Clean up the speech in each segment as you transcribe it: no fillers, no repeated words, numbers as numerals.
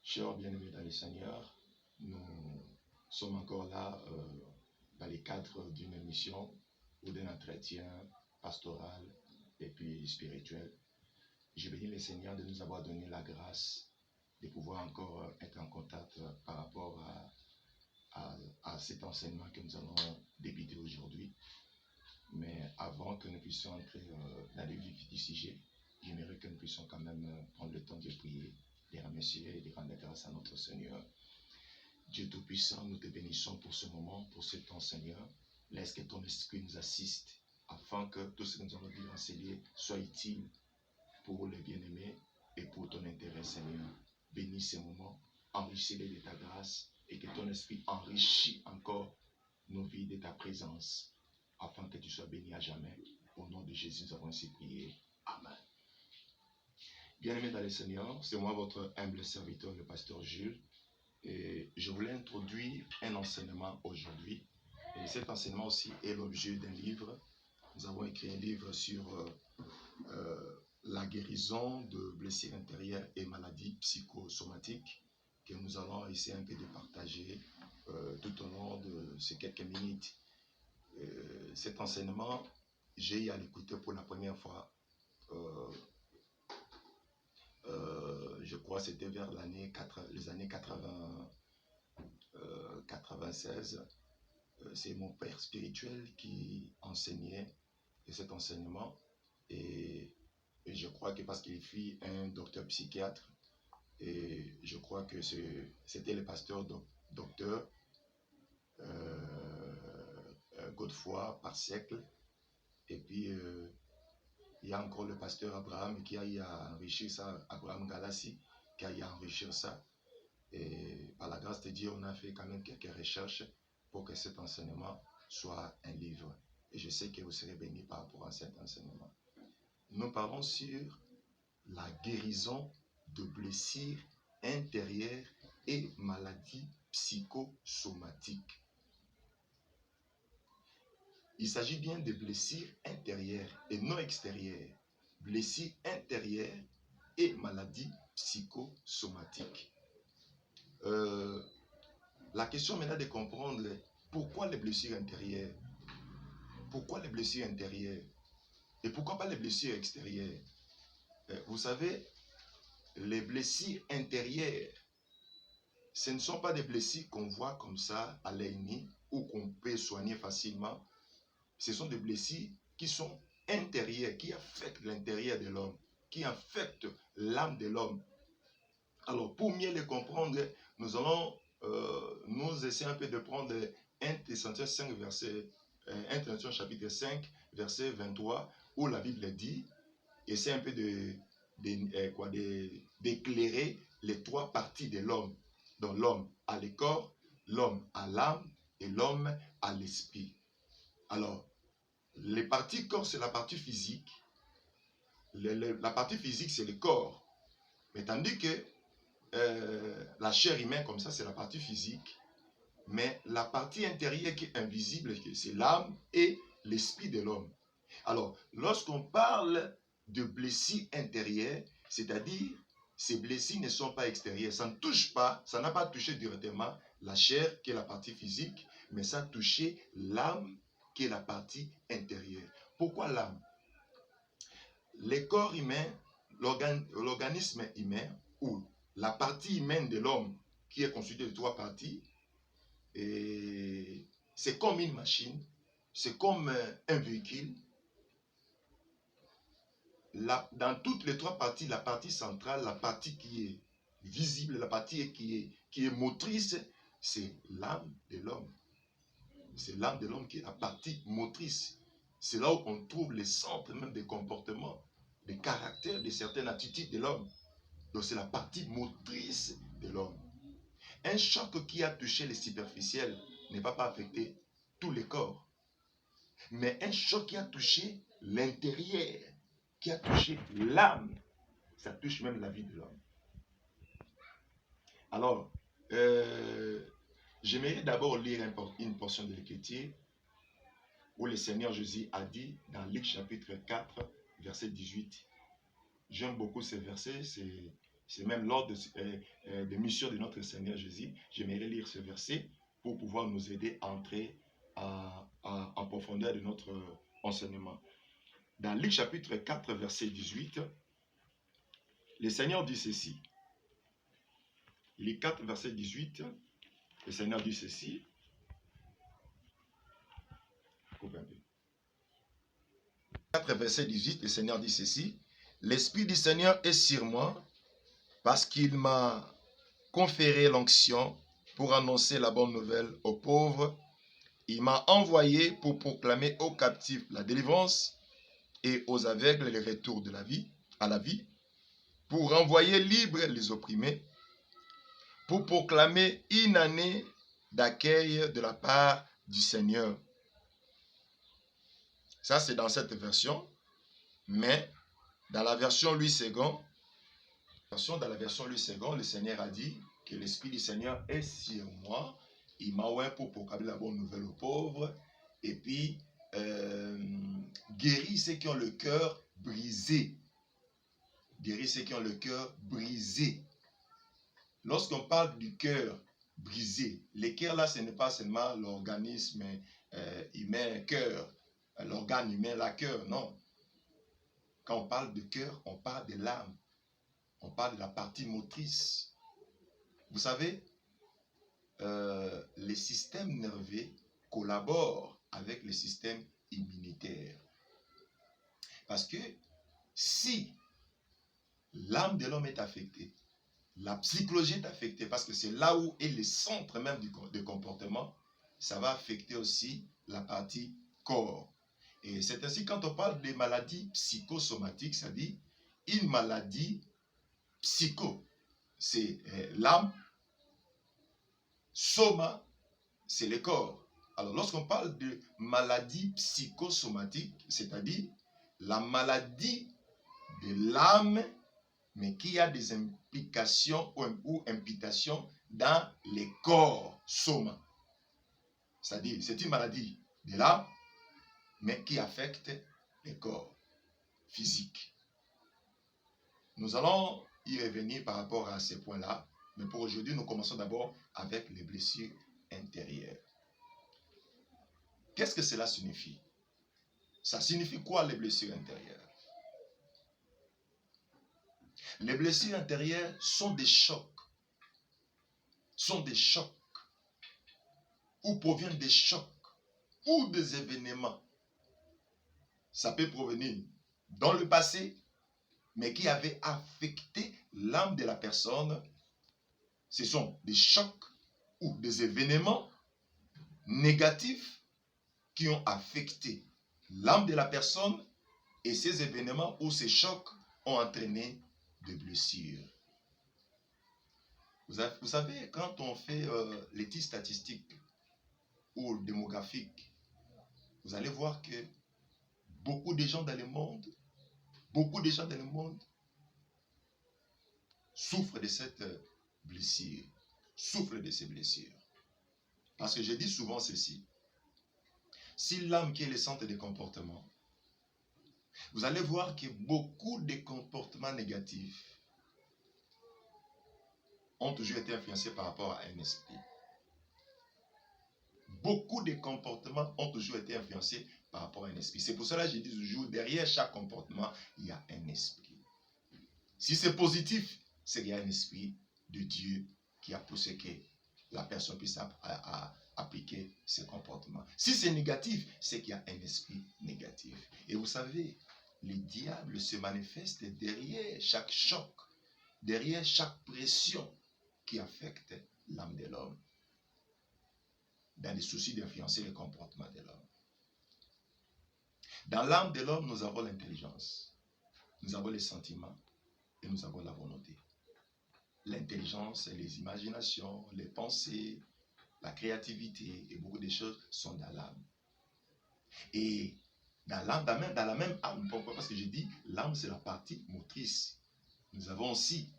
Chers bien-aimés dans le Seigneur, nous sommes encore là dans le cadre d'une émission ou d'un entretien pastoral et puis spirituel. Je bénis le Seigneur de nous avoir donné la grâce de pouvoir encore être en contact par rapport à cet enseignement que nous allons débuter aujourd'hui. Mais avant que nous puissions entrer dans le vif du sujet, j'aimerais que nous puissions quand même prendre le temps de prier, de remercier et de rendre grâce à notre Seigneur. Dieu Tout-Puissant, nous te bénissons pour ce moment, pour ce temps, Seigneur. Laisse que ton esprit nous assiste, afin que tout ce que nous allons dire enseigner soit utile pour les bien-aimés et pour ton intérêt, Seigneur. Bénis ces moments, enrichis-les de ta grâce, et que ton esprit enrichit encore nos vies de ta présence, afin que tu sois béni à jamais. Au nom de Jésus, nous avons ainsi prié. Amen. Bien-aimés dans le Seigneur, c'est moi votre humble serviteur, le pasteur Jules. Et je voulais introduire un enseignement aujourd'hui. Et cet enseignement aussi est l'objet d'un livre. Nous avons écrit un livre sur la guérison de blessures intérieures et maladies psychosomatiques que nous allons essayer un peu de partager tout au long de ces quelques minutes. Cet enseignement, j'ai eu à l'écouter pour la première fois. Je crois que c'était vers les années 96. C'est mon père spirituel qui enseignait cet enseignement. Et je crois que parce qu'il fut un docteur psychiatre, et je crois que c'était le pasteur docteur Godefroy par siècle. Et puis, il y a encore le pasteur Abraham qui a eu à enrichir ça, Abraham Galassi, qui a eu à enrichir ça. Et par la grâce de Dieu, on a fait quand même quelques recherches pour que cet enseignement soit un livre. Et je sais que vous serez bénis par rapport à cet enseignement. Nous parlons sur la guérison de blessures intérieures et maladies psychosomatiques. Il s'agit bien de blessures intérieures et non extérieures. Blessures intérieures et maladies psychosomatiques. La question maintenant de comprendre pourquoi les blessures intérieures. Pourquoi les blessures intérieures et pourquoi pas les blessures extérieures. Vous savez, les blessures intérieures, ce ne sont pas des blessures qu'on voit comme ça à l'œil nu ou qu'on peut soigner facilement. Ce sont des blessures qui sont intérieures, qui affectent l'intérieur de l'homme, qui affectent l'âme de l'homme. Alors, pour mieux les comprendre, nous allons nous essayer un peu de prendre 1 Thessaloniciens 5,1 Thessaloniciens chapitre 5, verset 23, où la Bible dit, essaie un peu d'éclairer les trois parties de l'homme. Donc l'homme a le corps, l'homme a l'âme et l'homme a l'esprit. Alors, les parties corps, c'est la partie physique. La partie physique, c'est le corps. Mais tandis que la chair humaine, comme ça, c'est la partie physique. Mais la partie intérieure qui est invisible, c'est l'âme et l'esprit de l'homme. Alors, lorsqu'on parle de blessures intérieures, c'est-à-dire ces blessures ne sont pas extérieures. Ça ne touche pas, ça n'a pas touché directement la chair qui est la partie physique, mais ça a touché l'âme qui est la partie intérieure. Pourquoi l'âme? Le corps humain, l'organisme humain, ou la partie humaine de l'homme qui est constituée de trois parties, c'est comme une machine, c'est comme un véhicule. Dans toutes les trois parties, la partie centrale, la partie qui est visible, la partie qui est motrice, c'est l'âme de l'homme. C'est l'âme de l'homme qui est la partie motrice. C'est là où on trouve les centres même des comportements, des caractères, de certaines attitudes de l'homme. Donc c'est la partie motrice de l'homme. Un choc qui a touché les superficiels ne va pas affecter tous les corps. Mais un choc qui a touché l'intérieur, qui a touché l'âme, ça touche même la vie de l'homme. Alors, j'aimerais d'abord lire une portion de l'Écriture où le Seigneur Jésus a dit dans Luc chapitre 4, verset 18. J'aime beaucoup ce verset, C'est même l'ordre de mission de notre Seigneur Jésus. J'aimerais lire ce verset pour pouvoir nous aider à entrer en profondeur de notre enseignement. Dans Luc chapitre 4, verset 18, le Seigneur dit ceci. Luc 4, verset 18, le Seigneur dit ceci. Coupe un peu. 4, verset 18, le Seigneur dit ceci. L'Esprit du Seigneur est sur moi parce qu'il m'a conféré l'onction pour annoncer la bonne nouvelle aux pauvres. Il m'a envoyé pour proclamer aux captifs la délivrance et aux aveugles le retour de la vie, à la vie, pour renvoyer libres les opprimés, pour proclamer une année d'accueil de la part du Seigneur. Ça, c'est dans cette version, mais dans la version Louis II, le Seigneur a dit que l'Esprit du Seigneur est sur moi. Il m'a envoyé pour proclamer la bonne nouvelle aux pauvres et puis guérir ceux qui ont le cœur brisé. Guérir ceux qui ont le cœur brisé. Lorsqu'on parle du cœur brisé, le cœur là, ce n'est pas seulement l'organisme humain, cœur, l'organe humain, la cœur, non. Quand on parle de cœur, on parle de l'âme. On parle de la partie motrice. Vous savez, les systèmes nerveux collaborent avec le système immunitaire. Parce que si l'âme de l'homme est affectée, la psychologie est affectée, parce que c'est là où est le centre même du comportement, ça va affecter aussi la partie corps. Et c'est ainsi quand on parle des maladies psychosomatiques, ça dit une maladie psycho, c'est l'âme, soma, c'est le corps. Alors lorsqu'on parle de maladie psychosomatique, c'est-à-dire la maladie de l'âme, mais qui a des implications ou imputations dans les corps, soma. C'est-à-dire, c'est une maladie de l'âme, mais qui affecte les corps physiques. Nous allons y revenir par rapport à ces points-là, mais pour aujourd'hui, nous commençons d'abord avec les blessures intérieures. Qu'est-ce que cela signifie? Ça signifie quoi les blessures intérieures? Les blessures intérieures sont des chocs. Ou proviennent des chocs ou des événements. Ça peut provenir dans le passé, mais qui avaient affecté l'âme de la personne. Ce sont des chocs ou des événements négatifs qui ont affecté l'âme de la personne, et ces événements ou ces chocs ont entraîné des blessures. Vous savez, quand on fait l'étude statistique ou démographique, vous allez voir que beaucoup de gens dans le monde souffrent de cette blessure, souffrent de ces blessures. Parce que je dis souvent ceci, si l'âme qui est le centre des comportements, vous allez voir que beaucoup de comportements négatifs ont toujours été influencés par rapport à un esprit. Beaucoup de comportements ont toujours été influencés par rapport à un esprit. C'est pour cela que je dis toujours, derrière chaque comportement, il y a un esprit. Si c'est positif, c'est qu'il y a un esprit de Dieu qui a poussé que la personne puisse appliquer ce comportement. Si c'est négatif, c'est qu'il y a un esprit négatif. Et vous savez, le diable se manifeste derrière chaque choc, derrière chaque pression qui affecte l'âme de l'homme, dans les soucis d'influencer le comportement de l'homme. Dans l'âme de l'homme, nous avons l'intelligence, nous avons les sentiments et nous avons la volonté. L'intelligence, les imaginations, les pensées, la créativité et beaucoup de choses sont dans l'âme. Et dans la même âme, pourquoi? Parce que je dis l'âme, c'est la partie motrice. Nous avons aussi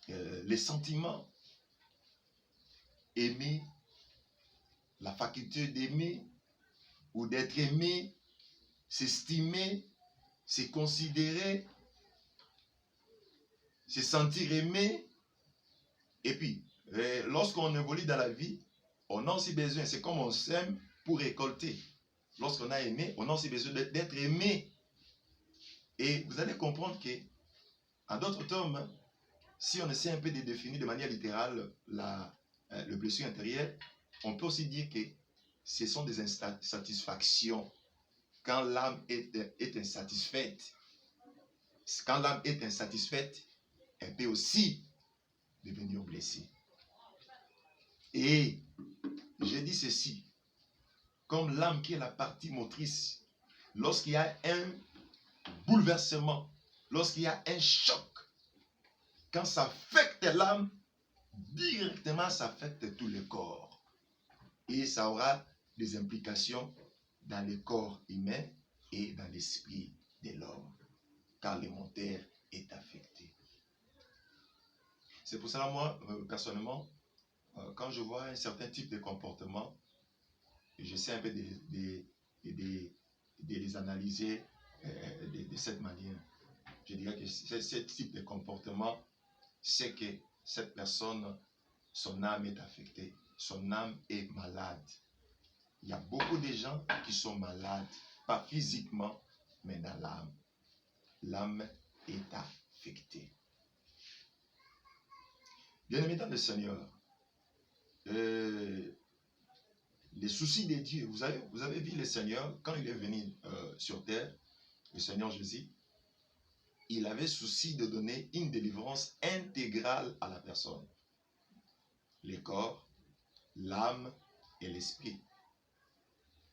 les sentiments, aimer, la faculté d'aimer ou d'être aimé, s'estimer, se considérer. se sentir aimé. Et puis, lorsqu'on évolue dans la vie, on a aussi besoin, c'est comme on sème pour récolter. Lorsqu'on a aimé, on a aussi besoin d'être aimé. Et vous allez comprendre que, en d'autres termes, si on essaie un peu de définir de manière littérale le blessure intérieure, on peut aussi dire que ce sont des insatisfactions. Quand l'âme est insatisfaite, elle peut aussi devenir blessée. Et j'ai dit ceci, comme l'âme qui est la partie motrice, lorsqu'il y a un bouleversement, lorsqu'il y a un choc, quand ça affecte l'âme, directement ça affecte tout le corps. Et ça aura des implications dans le corps humain et dans l'esprit de l'homme, car le moteur est affecté. C'est pour cela, moi, personnellement, quand je vois un certain type de comportement, j'essaie un peu de les analyser de cette manière. Je dirais que ce type de comportement, c'est que cette personne, son âme est affectée, son âme est malade. Il y a beaucoup de gens qui sont malades, pas physiquement, mais dans l'âme. L'âme est affectée. Bien-aimés dans le Seigneur, les soucis de Dieu, vous avez vu le Seigneur, quand il est venu sur terre, le Seigneur Jésus, il avait souci de donner une délivrance intégrale à la personne. Le corps, l'âme et l'esprit.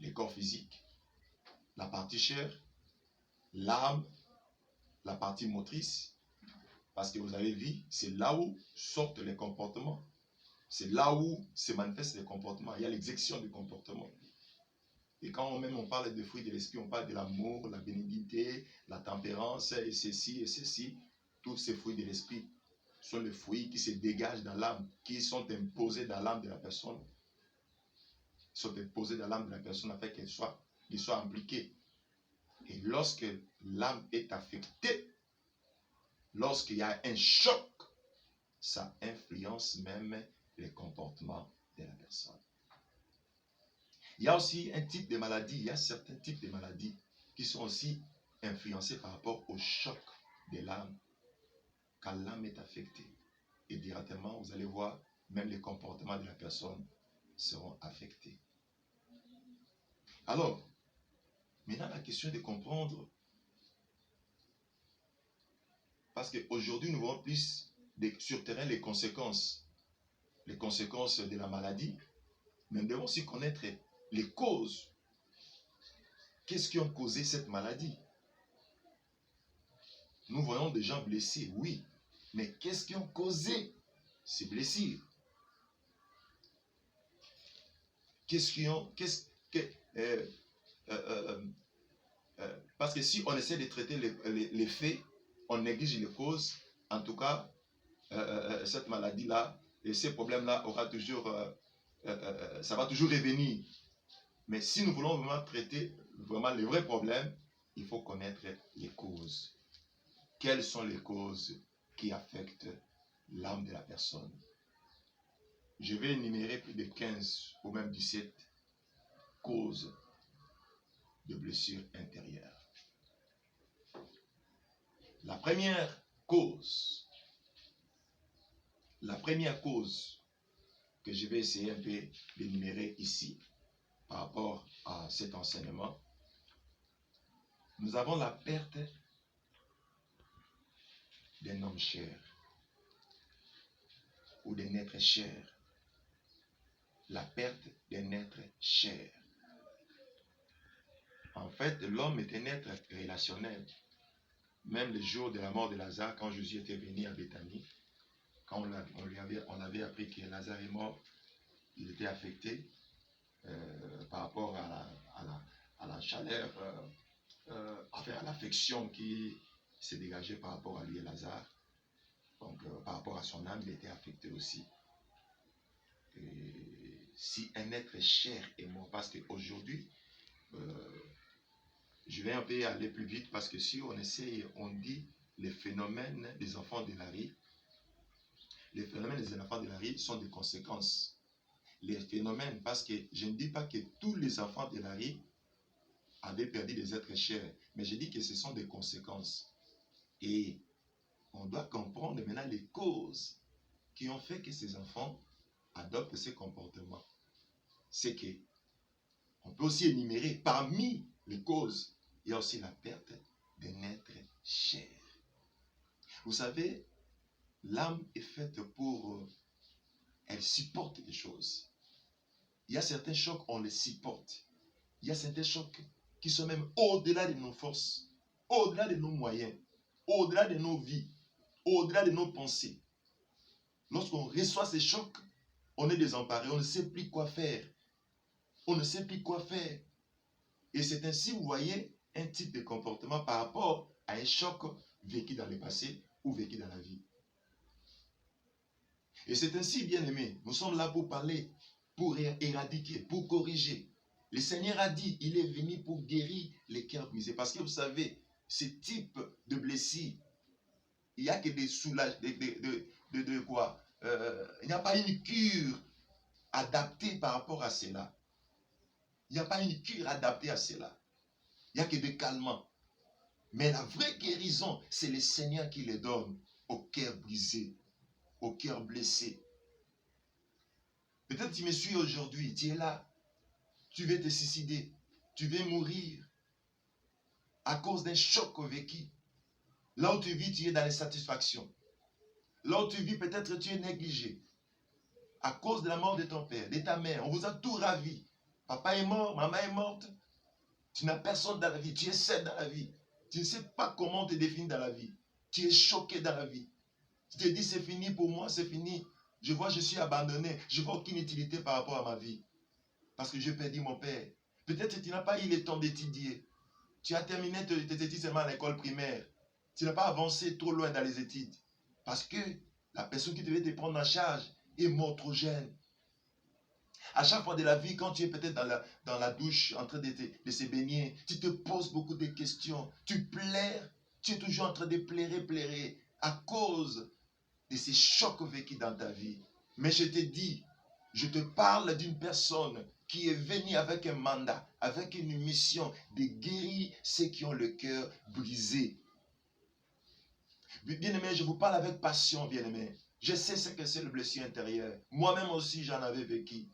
Le corps physique, la partie chair, l'âme, la partie motrice. Parce que vous avez vu, c'est là où sortent les comportements. C'est là où se manifestent les comportements. Il y a l'exécution du comportement. Et quand on parle de fruits de l'esprit, on parle de l'amour, la bénignité, la tempérance, et ceci. Tous ces fruits de l'esprit sont les fruits qui se dégagent dans l'âme, qui sont imposés dans l'âme de la personne. Ils sont imposés dans l'âme de la personne afin qu'ils soient impliqués. Et lorsque l'âme est affectée, lorsqu'il y a un choc, ça influence même les comportements de la personne. Il y a aussi un type de maladie, il y a certains types de maladies qui sont aussi influencés par rapport au choc de l'âme. Quand l'âme est affectée, et directement, vous allez voir, même les comportements de la personne seront affectés. Alors, maintenant la question est de comprendre, parce qu'aujourd'hui nous voyons plus sur terrain les conséquences de la maladie, mais nous devons aussi connaître les causes. Qu'est-ce qui a causé cette maladie? Nous voyons des gens blessés, oui, mais qu'est-ce qui a causé ces blessures? Parce que si on essaie de traiter les faits, on néglige les causes. En tout cas, cette maladie-là et ces problèmes-là aura toujours, ça va toujours revenir. Mais si nous voulons vraiment traiter vraiment les vrais problèmes, il faut connaître les causes. Quelles sont les causes qui affectent l'âme de la personne? Je vais énumérer plus de 15 ou même 17 causes de blessures intérieures. La première cause que je vais essayer un peu d'énumérer ici par rapport à cet enseignement, nous avons la perte d'un homme cher ou d'un être cher. La perte d'un être cher. En fait, l'homme est un être relationnel. Même le jour de la mort de Lazare, quand Jésus était venu à Béthanie, quand on avait appris que Lazare est mort, il était affecté par rapport à la chaleur, à l'affection qui s'est dégagée par rapport à lui et Lazare. Donc, par rapport à son âme, il était affecté aussi. Et si un être cher est mort, parce qu'aujourd'hui, je vais un peu aller plus vite, parce que si on essaye, on dit les phénomènes des enfants de la rue, les phénomènes des enfants de la rue sont des conséquences. Les phénomènes, parce que je ne dis pas que tous les enfants de la rue avaient perdu des êtres chers, mais je dis que ce sont des conséquences. Et on doit comprendre maintenant les causes qui ont fait que ces enfants adoptent ces comportements. C'est que on peut aussi énumérer parmi les causes, il y a aussi la perte d'un être cher. Vous savez, l'âme est faite pour... elle supporte des choses. Il y a certains chocs, on les supporte. Il y a certains chocs qui sont même au-delà de nos forces, au-delà de nos moyens, au-delà de nos vies, au-delà de nos pensées. Lorsqu'on reçoit ces chocs, on est désemparé, on ne sait plus quoi faire. On ne sait plus quoi faire. Et c'est ainsi, vous voyez, un type de comportement par rapport à un choc vécu dans le passé ou vécu dans la vie. Et c'est ainsi, bien-aimés, nous sommes là pour parler, pour éradiquer, pour corriger. Le Seigneur a dit, il est venu pour guérir les cœurs brisés. Parce que vous savez, ce type de blessure, il n'y a que des soulages, de quoi il n'y a pas une cure adaptée par rapport à cela. Il n'y a pas une cure adaptée à cela. Il n'y a que des calmants. Mais la vraie guérison, c'est le Seigneur qui les donne au cœur brisé, au cœur blessé. Peut-être tu me suis aujourd'hui, tu es là, tu veux te suicider, tu veux mourir à cause d'un choc vécu. Là où tu vis, tu es dans l'insatisfaction. Là où tu vis, peut-être tu es négligé. À cause de la mort de ton père, de ta mère, on vous a tout ravi. Papa est mort, maman est morte. Tu n'as personne dans la vie, tu es seul dans la vie. Tu ne sais pas comment te définir dans la vie. Tu es choqué dans la vie. Tu te dis c'est fini pour moi, c'est fini. Je vois je suis abandonné. Je vois aucune utilité par rapport à ma vie. Parce que j'ai perdu mon père. Peut-être que tu n'as pas eu le temps d'étudier. Tu as terminé tes études seulement à l'école primaire. Tu n'as pas avancé trop loin dans les études. Parce que la personne qui devait te prendre en charge est morte trop jeune. À chaque fois de la vie, quand tu es peut-être dans la douche en train de se baigner, tu te poses beaucoup de questions. Tu pleures. Tu es toujours en train de pleurer à cause de ces chocs vécus dans ta vie. Mais je te dis, je te parle d'une personne qui est venue avec un mandat, avec une mission de guérir ceux qui ont le cœur brisé. Bien-aimé, je vous parle avec passion, bien-aimé. Je sais ce que c'est le blessure intérieure. Moi-même aussi, j'en avais vécu.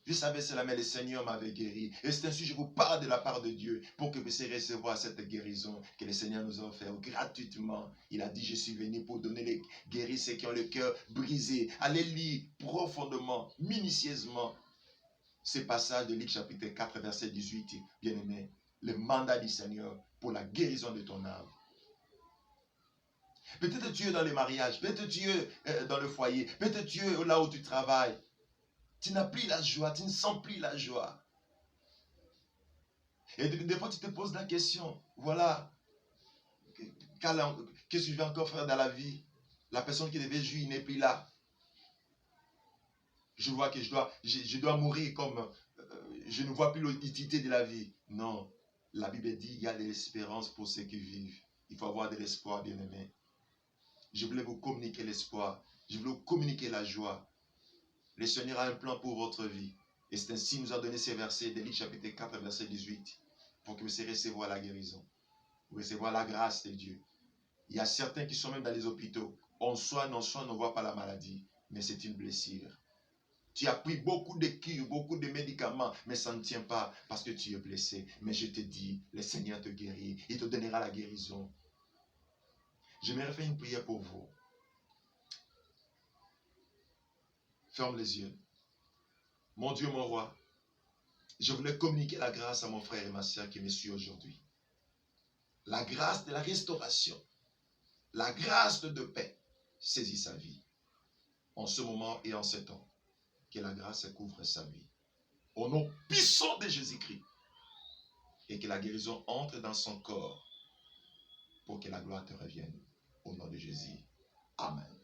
Je savais cela, mais le Seigneur m'avait guéri. Et c'est ainsi que je vous parle de la part de Dieu pour que vous puissiez recevoir cette guérison que le Seigneur nous a offert gratuitement. Il a dit, je suis venu pour donner les guérir ceux qui ont le cœur brisé. Allez lire profondément, minutieusement ce passage de Luc chapitre 4, verset 18. Bien-aimé, le mandat du Seigneur pour la guérison de ton âme. Peut-être tu es dans le mariage, peut-être tu es dans le foyer, peut-être tu es là où tu travailles. Tu n'as plus la joie, tu ne sens plus la joie. Et des fois, tu te poses la question, voilà, qu'est-ce que je vais encore faire dans la vie? La personne qui devait jouir n'est plus là. Je vois que je dois mourir comme je ne vois plus l'utilité de la vie. Non, la Bible dit, il y a de l'espérance pour ceux qui vivent. Il faut avoir de l'espoir, bien-aimé. Je voulais vous communiquer l'espoir. Je voulais vous communiquer la joie. Le Seigneur a un plan pour votre vie. Et c'est ainsi qu'il nous a donné ces versets de Luc chapitre 4, verset 18, pour que vous puissiez recevoir la guérison, pour recevoir la grâce de Dieu. Il y a certains qui sont même dans les hôpitaux. On soigne, on ne voit pas la maladie, mais c'est une blessure. Tu as pris beaucoup de cures, beaucoup de médicaments, mais ça ne tient pas parce que tu es blessé. Mais je te dis, le Seigneur te guérit, il te donnera la guérison. J'aimerais faire une prière pour vous. Ferme les yeux. Mon Dieu, mon roi, je voulais communiquer la grâce à mon frère et ma soeur qui me suivent aujourd'hui. La grâce de la restauration, la grâce de paix saisit sa vie. En ce moment et en ce temps, que la grâce couvre sa vie. Au nom puissant de Jésus-Christ. Et que la guérison entre dans son corps pour que la gloire te revienne. Au nom de Jésus. Amen.